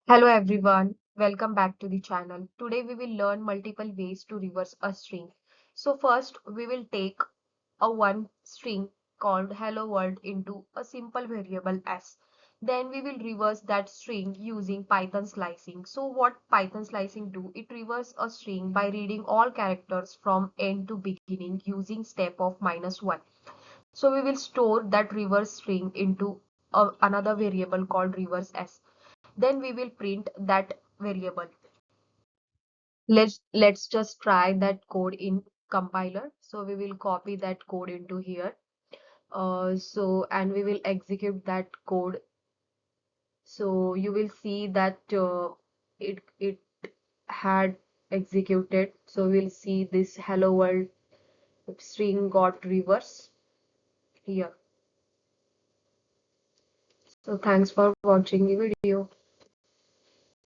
Hello everyone, welcome back to the channel. Today we will learn multiple ways to reverse a string. So first we will take a one string called hello world into a simple variable s. Then we will reverse that string using Python slicing. So what Python slicing do? It reverse a string by reading all characters from end to beginning using step of -1. So we will store that reverse string into another variable called reverse s. Then we will print that variable. Let's just try that code in compiler. So we will copy that code into here. And we will execute that code. So you will see that it had executed. So we'll see this hello world string got reverse here. So thanks for watching the video.